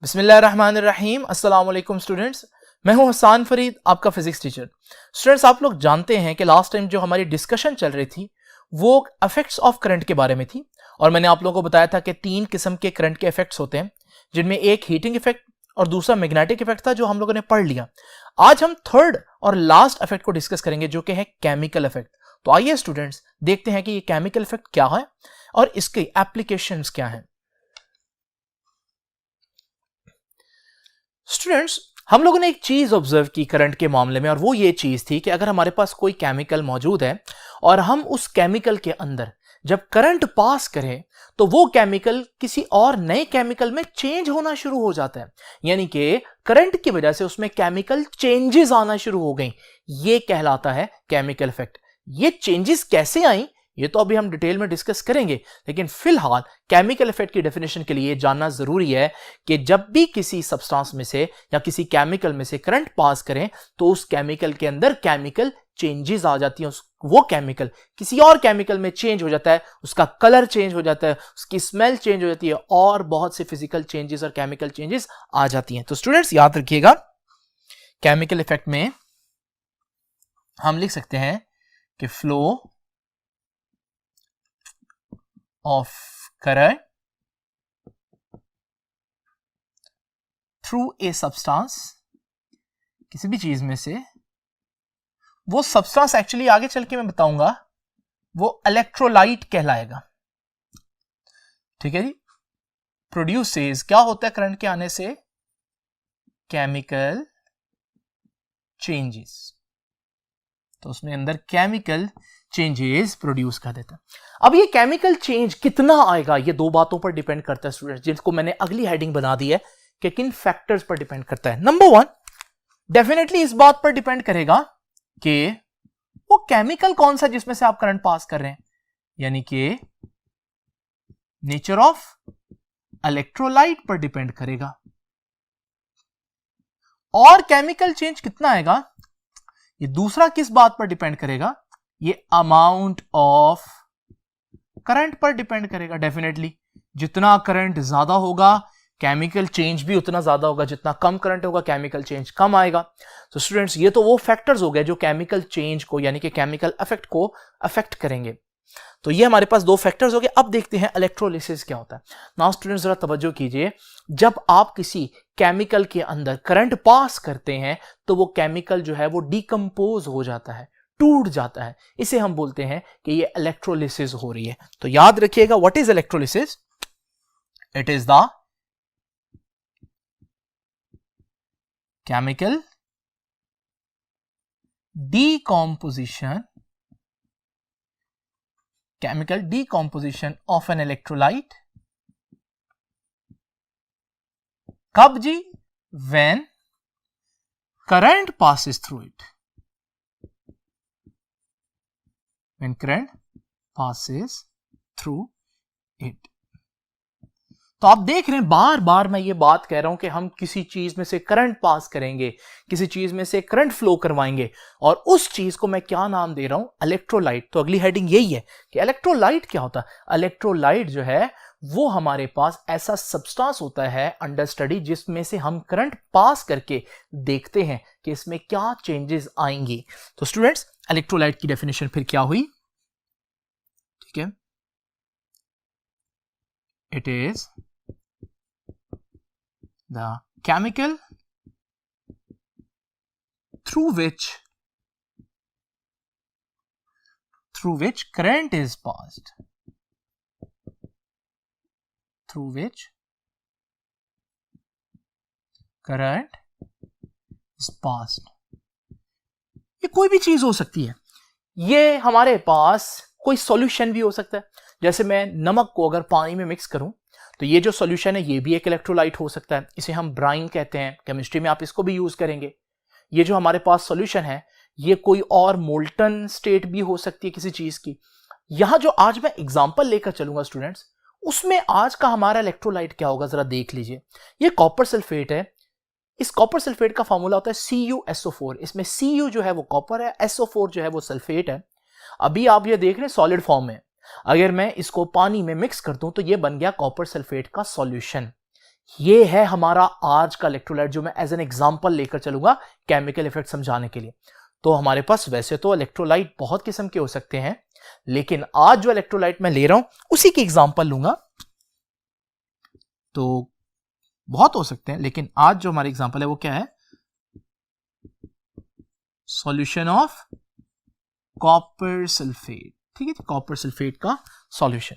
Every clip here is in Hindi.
बिस्मिल्लाहिर्रहमानिर्रहीम। अस्सलाम वालेकुम स्टूडेंट्स, मैं हूं हसान फरीद, आपका फिजिक्स टीचर। स्टूडेंट्स, आप लोग जानते हैं कि लास्ट टाइम जो हमारी डिस्कशन चल रही थी वो इफेक्ट्स ऑफ करंट के बारे में थी और मैंने आप लोगों को बताया था कि 3 किस्म के करंट के इफेक्ट्स होते हैं, जिनमें एक हीटिंग इफेक्ट और दूसरा मैग्नेटिक इफेक्ट था जो हम लोगों ने पढ़ लिया। आज हम थर्ड और लास्ट इफेक्ट को डिस्कस करेंगे जो कि है केमिकल इफेक्ट। तो आइए स्टूडेंट्स देखते हैं कि ये केमिकल इफेक्ट क्या है और इसके एप्लीकेशंस क्या हैं। स्टूडेंट्स, हम लोगों ने एक चीज ऑब्जर्व की करंट के मामले में और वो ये चीज थी कि अगर हमारे पास कोई केमिकल मौजूद है और हम उस केमिकल के अंदर जब करंट पास करें तो वो केमिकल किसी और नए केमिकल में चेंज होना शुरू हो जाता है, यानी कि करंट की वजह से उसमें केमिकल चेंजेस आना शुरू हो गई। ये कहलाता है केमिकल इफेक्ट। ये चेंजेस कैसे आई ये तो अभी हम डिटेल में डिस्कस करेंगे, लेकिन फिलहाल केमिकल इफेक्ट की डेफिनेशन के लिए जानना जरूरी है कि जब भी किसी सब्सटेंस में से या किसी केमिकल में से करंट पास करें तो उस केमिकल के अंदर केमिकल चेंजेस आ जाती हैं। वो केमिकल किसी और केमिकल में चेंज हो जाता है, उसका कलर चेंज हो जाता है, उसकी स्मेल चेंज हो जाती है और बहुत से फिजिकल चेंजेस और केमिकल चेंजेस आ जाती हैं। तो स्टूडेंट्स याद रखिएगा, केमिकल इफेक्ट में हम लिख सकते हैं कि flow of current through a substance, किसी भी चीज में से वो सब्सटेंस एक्चुअली आगे चल के मैं बताऊंगा वो इलेक्ट्रोलाइट कहलाएगा। ठीक है जी। प्रोड्यूसेस क्या होता है करंट के आने से? Chemical changes. तो उसमें अंदर केमिकल चेंजेस प्रोड्यूस कर देता है। अब ये केमिकल चेंज कितना आएगा ये दो बातों पर डिपेंड करता है स्टूडेंट्स, जिनको मैंने अगली हेडिंग बना दी है कि किन फैक्टर्स पर डिपेंड करता है। नंबर 1 डेफिनेटली इस बात पर डिपेंड करेगा कि वो केमिकल कौन सा जिसमें से आप करंट पास कर रहे हैं, यानी कि नेचर ऑफ इलेक्ट्रोलाइट पर डिपेंड करेगा। और केमिकल चेंज कितना आएगा ये दूसरा किस बात पर डिपेंड करेगा? ये अमाउंट ऑफ करंट पर डिपेंड करेगा। डेफिनेटली जितना करंट ज्यादा होगा केमिकल चेंज भी उतना ज्यादा होगा, जितना कम करंट होगा केमिकल चेंज कम आएगा। तो स्टूडेंट्स ये तो वो फैक्टर्स हो गए जो केमिकल चेंज को यानी कि केमिकल इफेक्ट को अफेक्ट करेंगे। तो ये हमारे पास दो फैक्टर्स हो गए। अब देखते हैं इलेक्ट्रोलिसिस क्या होता है। नाउ स्टूडेंट्स जरा तवज्जो कीजिए, जब आप किसी केमिकल के अंदर करंट पास करते हैं तो वो केमिकल जो है वो डिकम्पोज हो जाता है, टूट जाता है। इसे हम बोलते हैं कि ये इलेक्ट्रोलिसिस हो रही है। तो याद रखिएगा, what is electrolysis? It is the chemical decomposition of an electrolyte. कब जी? when current passes through it. when current passes through it. तो आप देख रहे हैं बार बार मैं ये बात कह रहा हूं कि हम किसी चीज में से करंट पास करेंगे, किसी चीज में से करंट फ्लो करवाएंगे और उस चीज को मैं क्या नाम दे रहा हूं? इलेक्ट्रोलाइट। तो अगली हेडिंग यही है कि इलेक्ट्रोलाइट क्या होता है। इलेक्ट्रोलाइट जो है वो हमारे पास ऐसा सब्सटेंस होता है अंडर स्टडी जिसमें से हम करंट पास करके देखते हैं कि इसमें क्या चेंजेस आएंगी। तो स्टूडेंट्स इलेक्ट्रोलाइट की डेफिनेशन फिर क्या हुई? ठीक है, it is the chemical through which current is passed. Through which current is passed. ये कोई भी चीज हो सकती है। ये हमारे पास कोई सॉल्यूशन भी हो सकता है। जैसे मैं नमक को अगर पानी में मिक्स करूं तो ये जो सॉल्यूशन है ये भी एक इलेक्ट्रोलाइट हो सकता है। इसे हम ब्राइन कहते हैं, केमिस्ट्री में आप इसको भी यूज करेंगे। ये जो हमारे पास सॉल्यूशन है ये कोई और मोल्टन स्टेट भी हो सकती है किसी चीज की। यहां जो आज मैं एग्जांपल लेकर चलूंगा स्टूडेंट्स, उसमें आज का हमारा इलेक्ट्रोलाइट क्या होगा जरा देख लीजिए। ये कॉपर सल्फेट है। इस कॉपर सल्फेट का फॉर्मूला होता है CuSO4। इसमें Cu जो है वो कॉपर है, SO4 जो है वो सल्फेट है। अभी आप ये देख रहे हैं सॉलिड फॉर्म में। अगर मैं इसको पानी में मिक्स कर दूं तो ये बन गया कॉपर सल्फेट का सॉल्यूशन। ये है हमारा आज का इलेक्ट्रोलाइट जो मैं एज एन एग्जांपल लेकर चलूंगा केमिकल इफेक्ट समझाने के लिए। तो हमारे पास वैसे तो इलेक्ट्रोलाइट बहुत किस्म के हो सकते हैं, लेकिन आज जो इलेक्ट्रोलाइट मैं ले रहा हूं उसी की एग्जांपल लूंगा। तो बहुत हो सकते हैं, लेकिन आज जो हमारी एग्जांपल है वो क्या है? Solution of copper sulphate. ठीक है, कॉपर सल्फेट का सॉल्यूशन।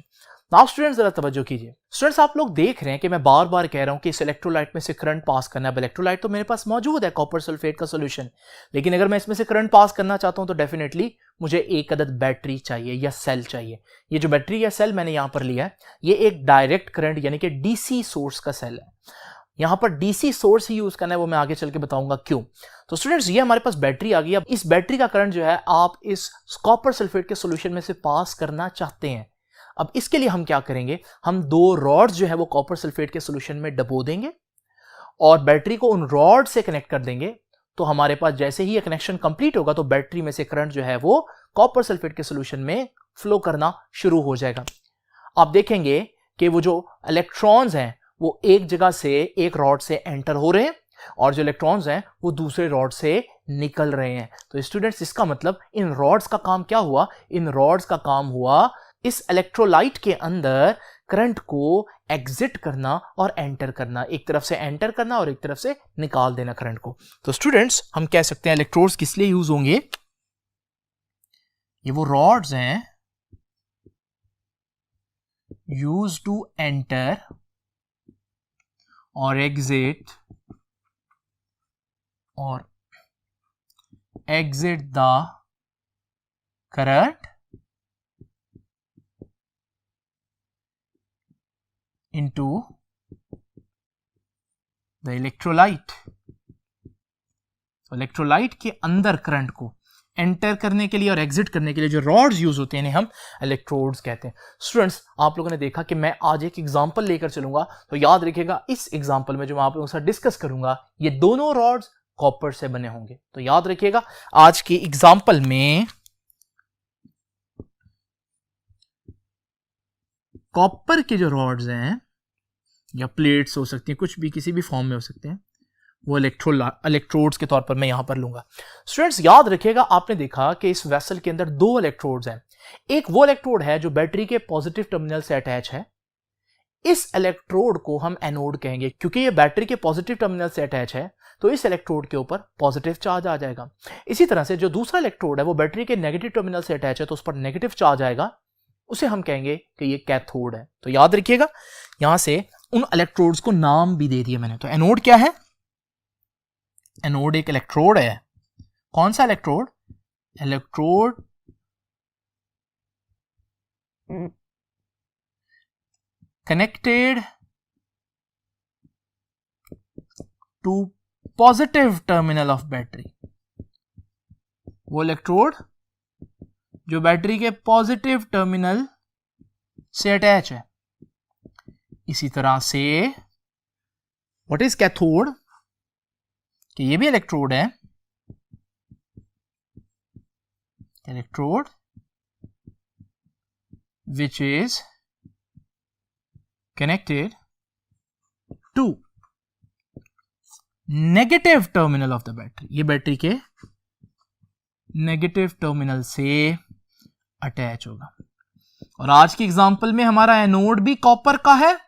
नाउ स्टूडेंट्स जरा तवज्जो कीजिए। स्टूडेंट्स आप लोग देख रहे हैं कि मैं बार बार कह रहा हूं कि इस इलेक्ट्रोलाइट में से करंट पास करना है। इलेक्ट्रोलाइट तो मेरे पास मौजूद है, कॉपर सल्फेट का सॉल्यूशन, लेकिन अगर मैं इसमें से करंट पास करना चाहता हूं तो डेफिनेटली मुझे एक अदद बैटरी चाहिए या सेल चाहिए। ये जो बैटरी या सेल मैंने यहां पर लिया है ये एक डायरेक्ट करंट यानी कि डीसी सोर्स का सेल है। यहां पर डीसी सोर्स ही यूज करना है, वो मैं आगे चल के बताऊंगा क्यों। तो स्टूडेंट्स ये हमारे पास बैटरी आ गई। अब इस बैटरी का करंट जो है आप इस कॉपर सल्फेट के सॉल्यूशन में से पास करना चाहते हैं। अब इसके लिए हम क्या करेंगे, हम दो रॉड्स जो है वो कॉपर सल्फेट के सॉल्यूशन में डबो देंगे और बैटरी को उन रॉड से कनेक्ट कर देंगे। तो हमारे पास जैसे ही ये कनेक्शन कंप्लीट होगा तो बैटरी में से करंट जो है वो कॉपर सल्फेट के सॉल्यूशन में फ्लो करना शुरू हो जाएगा। आप देखेंगे कि वो जो इलेक्ट्रॉन्स हैं वो एक जगह से एक रॉड से एंटर हो रहे हैं और जो इलेक्ट्रॉन्स हैं वो दूसरे रॉड से निकल रहे हैं। तो स्टूडेंट्स इसका मतलब इन रॉड्स का काम क्या हुआ? इन रॉड्स का काम हुआ इस इलेक्ट्रोलाइट के अंदर करंट को एग्जिट करना और एंटर करना, एक तरफ से एंटर करना और एक तरफ से निकाल देना करंट को। तो स्टूडेंट्स हम कह सकते हैं इलेक्ट्रोड्स किस लिए यूज होंगे? ये वो रॉड्स हैं यूज टू एंटर और exit the current into the electrolyte। तो इलेक्ट्रोलाइट के अंदर करंट को एंटर करने के लिए और एग्जिट करने के लिए जो रॉड्स यूज होते हैं इन्हें हम इलेक्ट्रोड्स कहते हैं। स्टूडेंट्स आप लोगों ने देखा कि मैं आज एक एग्जांपल लेकर चलूंगा, तो याद रखिएगा इस एग्जांपल में जो मैं आप लोगों के साथ डिस्कस करूंगा ये दोनों रॉड्स कॉपर से बने होंगे। तो याद रखिएगा आज की एग्जांपल में कॉपर के जो रॉड्स हैं या प्लेट्स हो सकती हैं, कुछ भी किसी भी फॉर्म में हो सकते हैं, वो इलेक्ट्रोड्स के तौर पर मैं यहां पर लूंगा। स्टूडेंट्स याद रखिएगा आपने देखा कि इस वेसल के अंदर दो इलेक्ट्रोड्स हैं। एक वो इलेक्ट्रोड है जो बैटरी के पॉजिटिव टर्मिनल से अटैच है। इस इलेक्ट्रोड को हम एनोड कहेंगे क्योंकि ये बैटरी के पॉजिटिव टर्मिनल से अटैच है, तो इस इलेक्ट्रोड के ऊपर पॉजिटिव चार्ज आ जाएगा। इसी तरह से जो दूसरा इलेक्ट्रोड है वो बैटरी के नेगेटिव टर्मिनल से अटैच है, तो उस पर नेगेटिव चार्ज आएगा, उसे हम कहेंगे कि ये कैथोड है। तो याद रखिएगा यहां से उन इलेक्ट्रोड्स को नाम भी दे दिया मैंने। तो एनोड क्या है? एनोड एक इलेक्ट्रोड है। कौन सा electrode? Electrode connected to positive terminal of battery. वो इलेक्ट्रोड जो बैटरी के पॉजिटिव टर्मिनल से अटैच है। इसी तरह से व्हाट इज कैथोड? कि ये भी इलेक्ट्रोड है, electrode which is connected to negative terminal of the battery. ये बैटरी के नेगेटिव टर्मिनल से अटैच होगा। और आज की एग्जांपल में हमारा एनोड भी कॉपर का है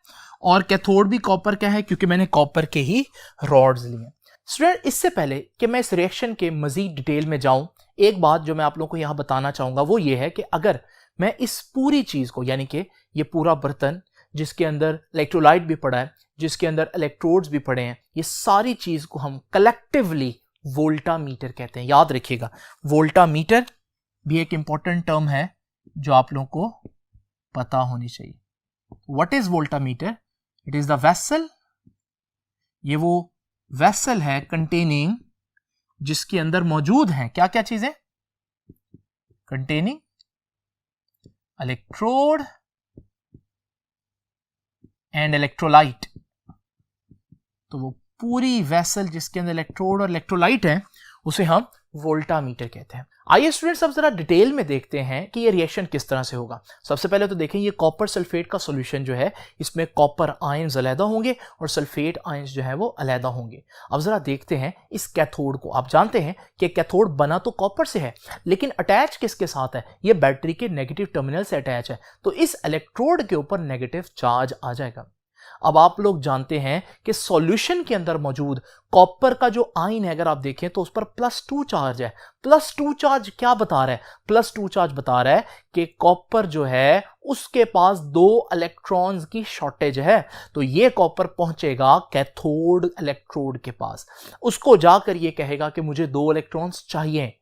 और कैथोड भी कॉपर का है क्योंकि मैंने कॉपर के ही रॉड्स लिए। स्टूडेंट इससे पहले कि मैं इस रिएक्शन के मजीद डिटेल में जाऊं, एक बात जो मैं आप लोगों को यहां बताना चाहूंगा वो ये है कि अगर मैं इस पूरी चीज को, यानी कि ये पूरा बर्तन जिसके अंदर इलेक्ट्रोलाइट भी पड़ा है, जिसके अंदर इलेक्ट्रोड्स भी पड़े हैं, ये सारी चीज को हम कलेक्टिवली वोल्टामीटर कहते हैं। याद रखिएगा वोल्टामीटर भी एक इंपॉर्टेंट टर्म है जो आप लोगों को पता होनी चाहिए। What is voltameter? It is the vessel. ये वो वेसल है कंटेनिंग, जिसके अंदर मौजूद हैं क्या क्या चीजें? Containing electrode and electrolyte. तो वो पूरी वेसल जिसके अंदर इलेक्ट्रोड और इलेक्ट्रोलाइट है उसे हम वोल्टामीटर कहते हैं। आइए स्टूडेंट्स अब जरा डिटेल में देखते हैं कि ये रिएक्शन किस तरह से होगा। सबसे पहले तो देखें, ये कॉपर सल्फेट का सॉल्यूशन जो है, इसमें कॉपर आयंस अलहदा होंगे और सल्फेट आयंस जो है वो अलहदा होंगे। अब जरा देखते हैं इस कैथोड को। आप जानते हैं कि कैथोड बना तो कॉपर से है, लेकिन अटैच किसके साथ है? ये बैटरी के नेगेटिव टर्मिनल से अटैच है, तो इस इलेक्ट्रोड के ऊपर नेगेटिव चार्ज आ जाएगा। अब आप लोग जानते हैं कि सॉल्यूशन के अंदर मौजूद कॉपर का जो आयन है, अगर आप देखें तो उस पर +2 चार्ज है। +2 चार्ज क्या बता रहा है? +2 चार्ज बता रहा है कि कॉपर जो है उसके पास 2 इलेक्ट्रॉन्स की शॉर्टेज है। तो ये कॉपर पहुंचेगा कैथोड इलेक्ट्रोड के पास, उसको जाकर ये कहेगा कि मुझे 2 इलेक्ट्रॉन्स चाहिए।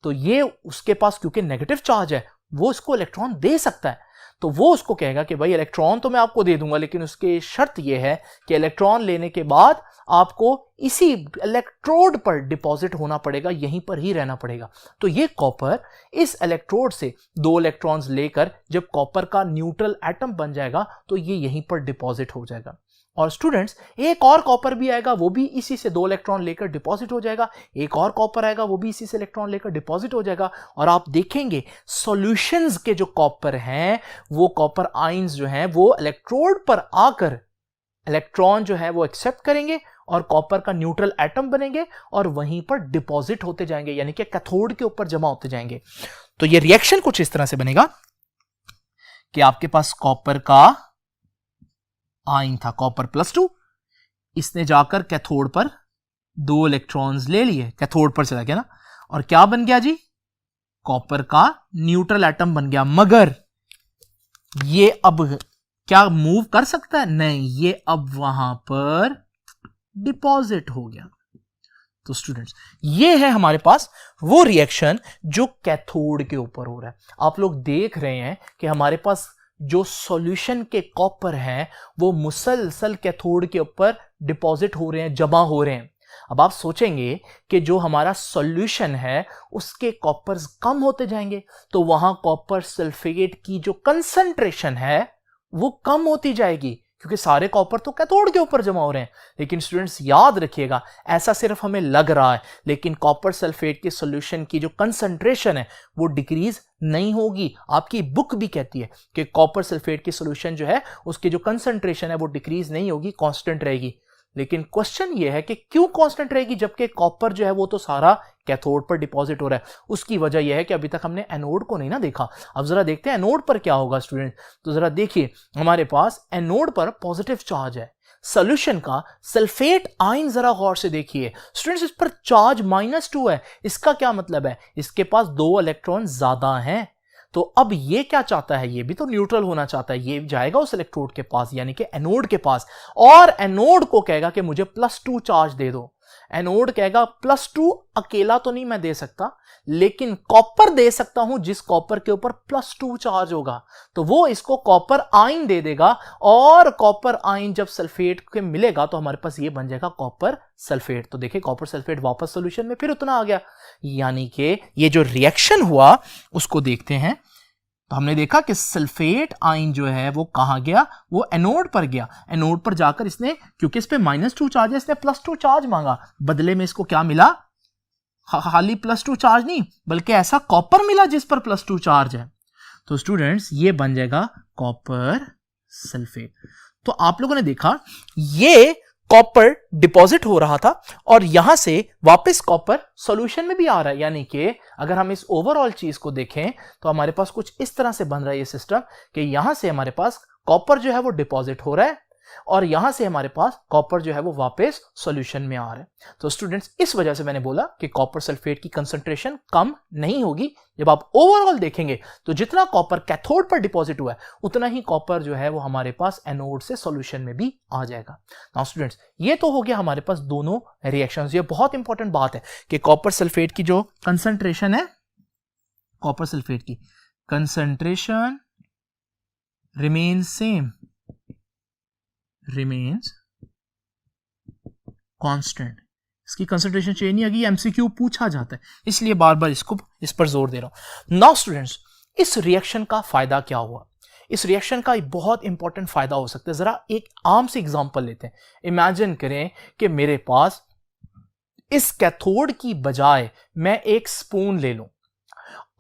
तो ये उसके पास क्योंकि नेगेटिव चार्ज है, वो इसको इलेक्ट्रॉन दे सकता है, तो वो उसको कहेगा कि भाई इलेक्ट्रॉन तो मैं आपको दे दूंगा, लेकिन उसकी शर्त यह है कि इलेक्ट्रॉन लेने के बाद आपको इसी इलेक्ट्रोड पर डिपॉजिट होना पड़ेगा, यहीं पर ही रहना पड़ेगा। तो ये कॉपर इस इलेक्ट्रोड से 2 इलेक्ट्रॉन्स लेकर जब कॉपर का न्यूट्रल एटम बन जाएगा तो ये यहीं पर डिपॉजिट हो जाएगा। और स्टूडेंट्स, एक और कॉपर भी आएगा, वो भी इसी से 2 इलेक्ट्रॉन लेकर डिपॉजिट हो जाएगा। एक और कॉपर आएगा, वो भी इसी से इलेक्ट्रॉन लेकर डिपॉजिट हो जाएगा। और आप देखेंगे सॉल्यूशंस के जो कॉपर हैं, वो कॉपर आयंस जो हैं वो इलेक्ट्रोड पर आकर इलेक्ट्रॉन जो है वो एक्सेप्ट करेंगे और कॉपर का न्यूट्रल एटम बनेंगे और वहीं पर डिपॉजिट होते जाएंगे, यानी कि कैथोड के ऊपर जमा होते जाएंगे। तो ये रिएक्शन कुछ इस तरह से बनेगा कि आपके पास कॉपर का आयन था, कॉपर +2, इसने जाकर कैथोड पर 2 इलेक्ट्रॉन्स ले लिए, कैथोड पर चला गया ना, और क्या बन गया जी? कॉपर का न्यूट्रल एटम बन गया। मगर ये अब क्या मूव कर सकता है? नहीं, ये अब वहां पर डिपॉजिट हो गया। तो स्टूडेंट्स, ये है हमारे पास वो रिएक्शन जो कैथोड के ऊपर हो रहा है। आप लोग देख रहे हैं कि हमारे पास जो सॉल्यूशन के कॉपर हैं वो मुसलसल कैथोड के ऊपर डिपॉजिट हो रहे हैं, जमा हो रहे हैं। अब आप सोचेंगे कि जो हमारा सॉल्यूशन है उसके कॉपर्स कम होते जाएंगे, तो वहां कॉपर सल्फेट की जो कंसंट्रेशन है वो कम होती जाएगी, क्योंकि सारे कॉपर तो कैथोड के ऊपर जमा हो रहे हैं। लेकिन स्टूडेंट्स याद रखिएगा, ऐसा सिर्फ हमें लग रहा है, लेकिन कॉपर सल्फेट के सॉल्यूशन की जो कंसंट्रेशन है वो डिक्रीज नहीं होगी। आपकी बुक भी कहती है कि कॉपर सल्फेट की सॉल्यूशन जो है उसकी जो कंसंट्रेशन है वो डिक्रीज नहीं होगी, कांस्टेंट रहेगी। लेकिन क्वेश्चन ये है कि क्यों कांस्टेंट रहेगी जबकि कॉपर जो है वो तो सारा कैथोड पर डिपॉजिट हो रहा है? उसकी वजह यह है कि अभी तक हमने एनोड को नहीं ना देखा। अब जरा देखते हैं एनोड पर क्या होगा स्टूडेंट। तो जरा देखिए, हमारे पास एनोड पर पॉजिटिव चार्ज है, सॉल्यूशन का सल्फेट आयन जरा गौर से देखिए स्टूडेंट्स, इस पर चार्ज -2 है। इसका क्या मतलब है? इसके पास 2 इलेक्ट्रॉन ज्यादा हैं। तो अब ये क्या चाहता है? ये भी तो न्यूट्रल होना चाहता है, ये जाएगा उस इलेक्ट्रोड के पास, यानी कि एनोड के पास, और एनोड को कहेगा कि मुझे +2 चार्ज दे दो। एनोड कहेगा +2 अकेला तो नहीं मैं दे सकता, लेकिन कॉपर दे सकता हूं जिस कॉपर के ऊपर +2 चार्ज होगा। तो वो इसको कॉपर आयन दे देगा, और कॉपर आयन जब सल्फेट के मिलेगा तो हमारे पास ये बन जाएगा कॉपर सल्फेट। तो देखिए कॉपर सल्फेट वापस सॉल्यूशन में फिर उतना आ गया, यानी कि ये जो रिएक्शन हुआ उसको देखते हैं। तो हमने देखा कि सल्फेट आयन जो है वो कहां गया? वो एनोड पर गया। एनोड पर जाकर इसने, क्योंकि इस पे -2 चार्ज है, इसने +2 चार्ज मांगा। बदले में इसको क्या मिला? खाली +2 चार्ज नहीं, बल्कि ऐसा कॉपर मिला जिस पर +2 चार्ज है। तो स्टूडेंट्स, ये बन जाएगा कॉपर सल्फेट। तो आप लोगों ने देखा ये कॉपर डिपॉजिट हो रहा था और यहां से वापस कॉपर सॉल्यूशन में भी आ रहा है, यानी कि अगर हम इस ओवरऑल चीज को देखें तो हमारे पास कुछ इस तरह से बन रहा है ये सिस्टम कि यहां से हमारे पास कॉपर जो है वो डिपॉजिट हो रहा है और यहां से हमारे पास कॉपर जो है वो वापस सॉल्यूशन में आ रहा है। तो स्टूडेंट्स, इस वजह से मैंने बोला कि कॉपर सल्फेट की कंसंट्रेशन कम नहीं होगी। जब आप ओवरऑल देखेंगे तो जितना कॉपर कैथोड पर डिपॉजिट हुआ है उतना ही कॉपर जो है वो हमारे पास एनोड से सॉल्यूशन में भी आ जाएगा। नाउ स्टूडेंट्स, ये तो हो गया हमारे पास दोनों रिएक्शंस। ये बहुत इंपॉर्टेंट बात है कि कॉपर सल्फेट की जो कंसंट्रेशन है, कॉपर सल्फेट की concentration remains same, remains constant. इसकी कंसंट्रेशन चेंज नहीं होगी, एमसीक्यू पूछा जाता है, इसलिए बार बार इस पर जोर दे रहा हूं। नाउ स्टूडेंट्स, इस रिएक्शन का फायदा क्या हुआ? इस रिएक्शन का एक बहुत इंपॉर्टेंट फायदा हो सकता है। जरा एक आम से एग्जांपल लेते हैं। इमेजिन करें कि मेरे पास इस कैथोड की बजाय मैं एक स्पून ले लूं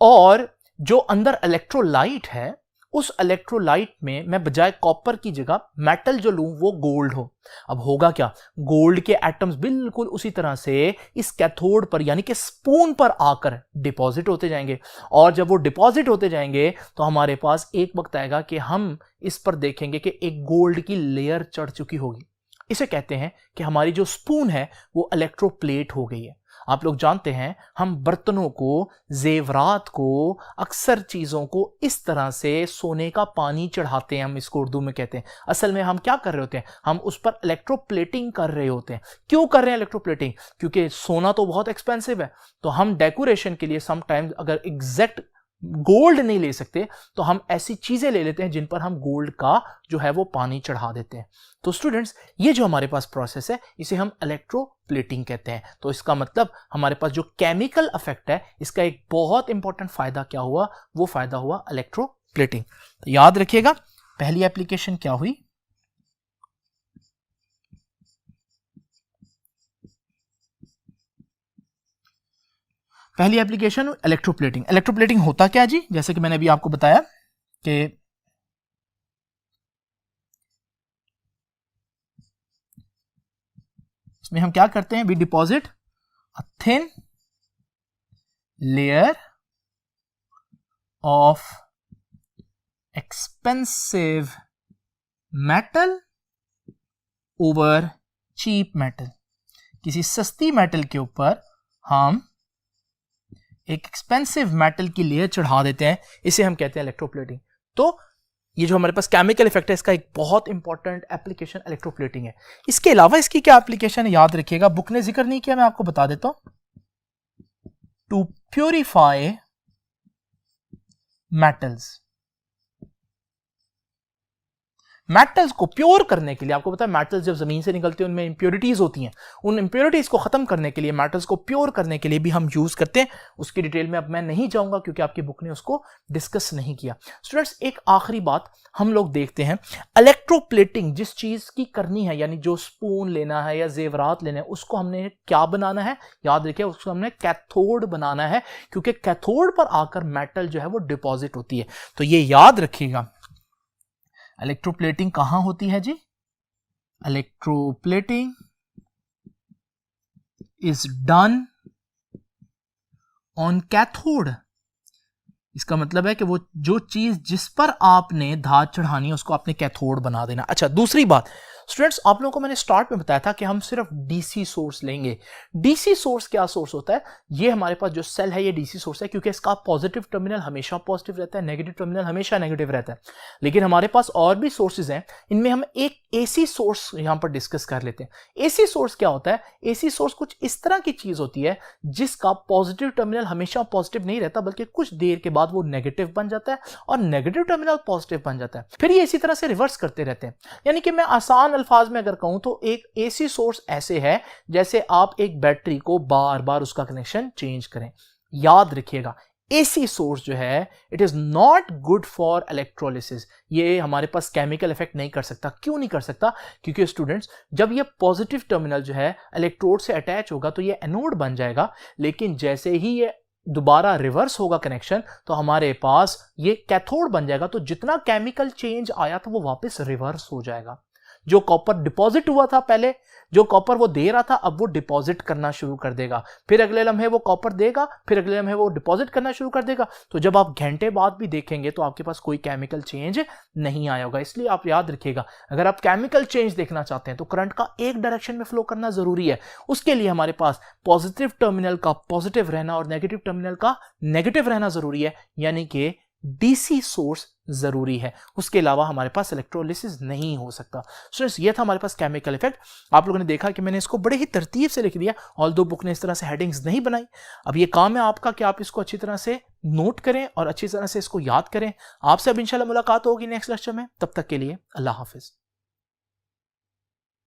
और जो अंदर इलेक्ट्रोलाइट है उस इलेक्ट्रोलाइट में मैं बजाय कॉपर की जगह मेटल जो लूं वो गोल्ड हो। अब होगा क्या, गोल्ड के एटम्स बिल्कुल उसी तरह से इस कैथोड पर यानी कि स्पून पर आकर डिपॉजिट होते जाएंगे और जब वो डिपॉजिट होते जाएंगे तो हमारे पास एक वक्त आएगा कि हम इस पर देखेंगे कि एक गोल्ड की लेयर चढ़ चुकी होगी। इसे कहते हैं कि हमारी जो स्पून है वो इलेक्ट्रोप्लेट हो गई है। आप लोग जानते हैं हम बर्तनों को, जेवरात को, अक्सर चीजों को इस तरह से सोने का पानी चढ़ाते हैं, हम इसको उर्दू में कहते हैं। असल में हम क्या कर रहे होते हैं, हम उस पर इलेक्ट्रोप्लेटिंग कर रहे होते हैं। क्यों कर रहे हैं इलेक्ट्रोप्लेटिंग? क्योंकि सोना तो बहुत एक्सपेंसिव है, तो हम डेकोरेशन के लिए समटाइम्स अगर एग्जैक्ट गोल्ड नहीं ले सकते तो हम ऐसी चीजें ले लेते हैं जिन पर हम गोल्ड का जो है वो पानी चढ़ा देते हैं। तो स्टूडेंट्स, ये जो हमारे पास प्रोसेस है इसे हम इलेक्ट्रोप्लेटिंग कहते हैं। तो इसका मतलब हमारे पास जो केमिकल इफेक्ट है इसका एक बहुत इंपॉर्टेंट फायदा क्या हुआ, वो फायदा हुआ इलेक्ट्रोप्लेटिंग। तो याद रखिएगा पहली एप्लीकेशन क्या हुई, पहली एप्लीकेशन इलेक्ट्रोप्लेटिंग। इलेक्ट्रोप्लेटिंग होता क्या जी, जैसे कि मैंने अभी आपको बताया कि इसमें हम क्या करते हैं, we deposit a thin layer of expensive metal over cheap metal. किसी सस्ती मेटल के ऊपर हम एक एक्सपेंसिव मेटल की लेयर चढ़ा देते हैं, इसे हम कहते हैं इलेक्ट्रोप्लेटिंग। तो ये जो हमारे पास केमिकल इफेक्ट है इसका एक बहुत इंपॉर्टेंट एप्लीकेशन इलेक्ट्रोप्लेटिंग है। इसके अलावा इसकी क्या एप्लीकेशन है याद रखिएगा, बुक ने जिक्र नहीं किया, मैं आपको बता देता हूं। टू प्योरीफाई मेटल्स, मेटल्स को प्योर करने के लिए, आपको पता है मेटल्स जब जमीन से निकलते हैं उनमें इंप्योरिटीज होती हैं, उन इंप्योरिटीज को खत्म करने के लिए, मेटल्स को प्योर करने के लिए भी हम यूज करते हैं। उसकी डिटेल में अब मैं नहीं जाऊंगा क्योंकि आपकी बुक ने उसको डिस्कस नहीं किया। स्टूडेंट्स, एक आखिरी बात हम लोग देखते हैं, इलेक्ट्रोप्लेटिंग जिस चीज की करनी है, यानी जो स्पून लेना है या जेवरात लेना है, उसको हमने क्या बनाना है, याद रखिए उसको हमने कैथोड बनाना है, क्योंकि कैथोड पर आकर मेटल जो है वो डिपॉजिट होती है। तो ये याद रखिएगा, इलेक्ट्रोप्लेटिंग कहां होती है जी, electroplating is done on cathode. इसका मतलब है कि वो जो चीज जिस पर आपने धात चढ़ानी है उसको आपने कैथोड बना देना। अच्छा, दूसरी बात स्टूडेंट्स, आप लोगों को मैंने स्टार्ट में बताया था कि हम सिर्फ डीसी सोर्स लेंगे। डीसी सोर्स क्या सोर्स होता है, ये हमारे पास जो सेल है ये डीसी सोर्स है, क्योंकि इसका पॉजिटिव टर्मिनल हमेशा पॉजिटिव रहता है, नेगेटिव टर्मिनल हमेशा नेगेटिव रहता है। लेकिन हमारे पास और भी सोर्सेज हैं, इनमें हम एक एसी सोर्स यहां पर डिस्कस कर लेते हैं। एसी सोर्स क्या होता है, एसी सोर्स कुछ इस तरह की चीज होती है जिसका पॉजिटिव टर्मिनल हमेशा पॉजिटिव नहीं रहता, बल्कि कुछ देर के बाद वो नेगेटिव बन जाता है और नेगेटिव टर्मिनल पॉजिटिव बन जाता है, फिर ये इसी तरह से रिवर्स करते रहते हैं। यानी कि मैं आसान अल्फाज में अगर कहूं तो एक एसी सोर्स ऐसे है जैसे आप एक बैटरी को बार बार उसका कनेक्शन चेंज करें। याद रखिएगा, एसी सोर्स जो है it is not good for electrolysis. ये हमारे पास केमिकल इफेक्ट नहीं कर सकता। क्यों नहीं कर सकता? क्योंकि स्टूडेंट्स, जब ये पॉजिटिव टर्मिनल जो है इलेक्ट्रोड से अटैच होगा तो ये एनोड बन जाएगा, लेकिन जैसे ही ये दोबारा रिवर्स होगा कनेक्शन तो हमारे पास ये कैथोड बन जाएगा। तो जितना केमिकल चेंज आया था वो वापस रिवर्स हो जाएगा। जो कॉपर डिपॉजिट हुआ था पहले, जो कॉपर वो दे रहा था, अब वो डिपॉजिट करना शुरू कर देगा, फिर अगले लम्हे वो कॉपर देगा, फिर अगले लम्हे वो डिपॉजिट करना शुरू कर देगा। तो जब आप घंटे बाद भी देखेंगे तो आपके पास कोई केमिकल चेंज नहीं आया होगा। इसलिए आप याद रखिएगा, अगर आप केमिकल चेंज देखना चाहते हैं तो करंट का एक डायरेक्शन में फ्लो करना जरूरी है। उसके लिए हमारे पास पॉजिटिव टर्मिनल का पॉजिटिव रहना और नेगेटिव टर्मिनल का नेगेटिव रहना जरूरी है, यानी कि डीसी सोर्स जरूरी है। उसके अलावा हमारे पास इलेक्ट्रोलिसिस नहीं हो सकता। स्टूडेंट्स, ये था हमारे पास केमिकल इफेक्ट। आप लोगों ने देखा कि मैंने इसको बड़े ही तरतीब से लिख दिया, ऑल्दो बुक ने इस तरह से हेडिंग्स नहीं बनाई। अब ये काम है आपका कि आप इसको अच्छी तरह से नोट करें और अच्छी तरह से इसको याद करें। आपसे अब इंशाल्लाह मुलाकात होगी नेक्स्ट लेक्चर में। तब तक के लिए अल्लाह हाफिज।